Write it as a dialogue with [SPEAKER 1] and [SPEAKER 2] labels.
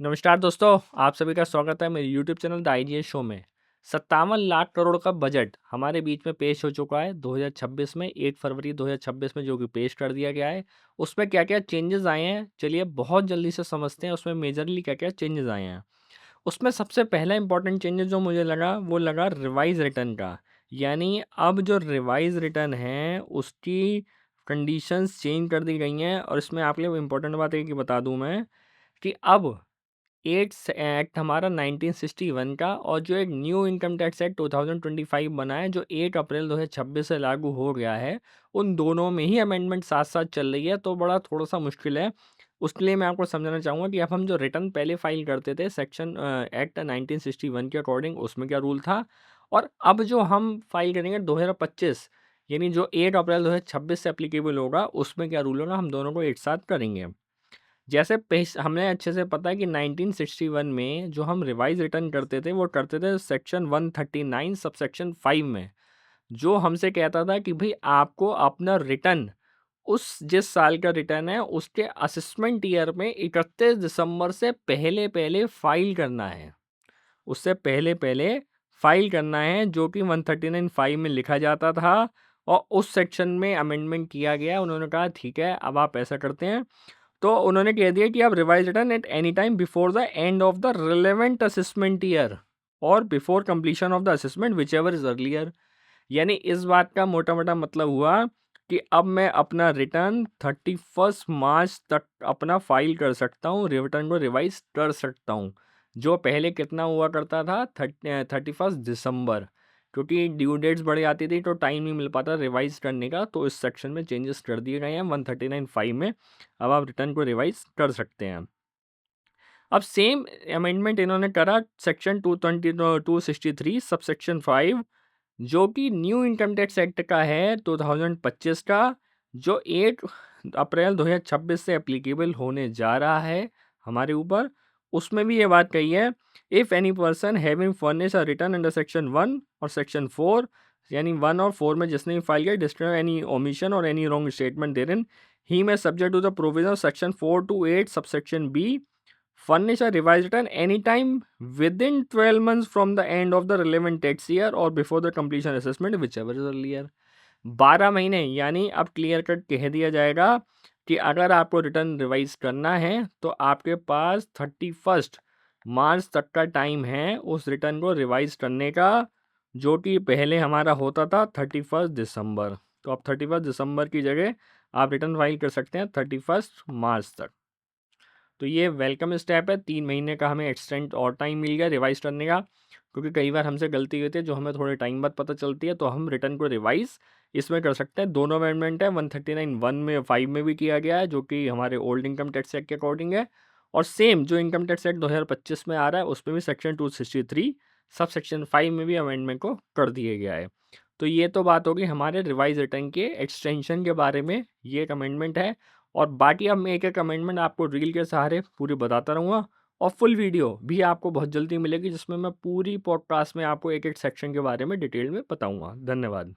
[SPEAKER 1] नमस्कार दोस्तों, आप सभी का स्वागत है मेरे YouTube channel the IGS show में। 57 लाख करोड़ का बजट हमारे बीच में पेश हो चुका है 2026 में। 1 फरवरी 2026 में जो कि पेश कर दिया गया है, उसमें क्या-क्या चेंजेस आए हैं, चलिए बहुत जल्दी से समझते हैं उसमें मेजरली क्या-क्या चेंजेस आए हैं। उसमें सबसे पहला इंपॉर्टेंट चेंजेस जो मुझे लगा, वो लगा रिवाइज़ रिटर्न का। यानी अब जो रिवाइज़ रिटर्न है, उसकी कंडीशंस चेंज कर दी गई हैं और इसमें आपके लिए इम्पोर्टेंट बात है कि बता दूँ मैं कि अब एट्स एक्ट हमारा 1961 का और जो एक न्यू इनकम टैक्स एक्ट 2025 बना है जो 8 अप्रैल 2026 से लागू हो गया है, उन दोनों में ही अमेंडमेंट साथ साथ चल रही है, तो बड़ा थोड़ा सा मुश्किल है। उसके लिए मैं आपको समझाना चाहूँगा कि अब हम जो रिटर्न पहले फाइल करते थे सेक्शन एक्ट 1961 के अकॉर्डिंग, उसमें क्या रूल था, और अब जो हम फाइल करेंगे 2025 यानी जो 8 अप्रैल 2026 से एप्लीकेबल होगा, उसमें क्या रूल होगा, हम दोनों को एक साथ करेंगे। जैसे हमें अच्छे से पता है कि 1961 में जो हम रिवाइज रिटर्न करते थे वो करते थे सेक्शन 139 सबसेक्शन 5 में, जो हमसे कहता था कि भाई आपको अपना रिटर्न उस जिस साल का रिटर्न है उसके असेसमेंट ईयर में 31 दिसंबर से पहले पहले फाइल करना है। उससे पहले पहले फाइल करना है, जो कि 139(5) में लिखा जाता था। और उस सेक्शन में अमेंडमेंट किया गया, उन्होंने कहा ठीक है अब आप ऐसा करते हैं, तो उन्होंने कह दिया कि आप revise return at any time before the end of the relevant assessment year और before completion of the assessment whichever is earlier. यानी इस बात का मोटा मोटा मतलब हुआ कि अब मैं अपना रिटर्न 31 मार्च तक अपना फाइल कर सकता हूँ, रिटर्न को रिवाइज कर सकता हूँ। जो पहले कितना हुआ करता था 31 दिसंबर, क्योंकि ड्यू डेट्स बढ़ जाती थी तो टाइम नहीं मिल पाता रिवाइज करने का, तो इस सेक्शन में चेंजेस कर दिए गए हैं 139(5) में। अब आप रिटर्न को रिवाइज कर सकते हैं। अब सेम अमेंडमेंट इन्होंने करा सेक्शन 263 सबसेक्शन 5, जो कि न्यू इनकम टैक्स एक्ट का है 2025 का, जो 8 अप्रैल 2026 से एप्लीकेबल होने जा रहा है हमारे ऊपर। उसमें भी ये बात कही है, if any person having furnish a return under section 1 और सेक्शन 4, यानी 1 और 4 में जिसने भी फाइल किया, डिस्क्लेयर एनी ओमिशन और any wrong statement therein, he may subject to the provision of section 4 to 8 subsection B furnish a revised return anytime within 12 months from the end of the relevant tax year or before the completion assessment whichever is earlier। 12 महीने यानी अब clear cut कह दिया जाएगा कि अगर आपको return revise करना है तो आपके पास 31 मार्च तक का टाइम है उस रिटर्न को रिवाइज करने का, जो कि पहले हमारा होता था 31 दिसंबर। तो अब 31 दिसंबर की जगह आप रिटर्न फाइल कर सकते हैं 31 मार्च तक। तो ये वेलकम स्टेप है, 3 महीने का हमें एक्सटेंड और टाइम मिल गया रिवाइज करने का, क्योंकि कई बार हमसे गलती होती है जो हमें थोड़े टाइम बाद पता चलती है, तो हम रिटर्न को रिवाइज इसमें कर सकते हैं। दोनों अमेंडमेंट है, 139(1) में 5 में भी किया गया है, जो कि हमारे ओल्ड इनकम टैक्स एक्ट के अकॉर्डिंग है, और सेम जो इनकम टैक्स एक्ट 2025 में आ रहा है उसमें भी सेक्शन 263 सब सेक्शन 5 में भी अमेंडमेंट को कर दिया गया है। तो ये तो बात होगी हमारे रिवाइज रिटर्न के एक्सटेंशन के बारे में, ये एक अमेंडमेंट है। और बाकी अब मैं एक-एक अमेंडमेंट आपको रील के सहारे पूरी बताता रहूँगा, और फुल वीडियो भी आपको बहुत जल्दी मिलेगी जिसमें मैं पूरी पॉडकास्ट में आपको एक-एक सेक्शन के बारे में डिटेल में बताऊँगा। धन्यवाद।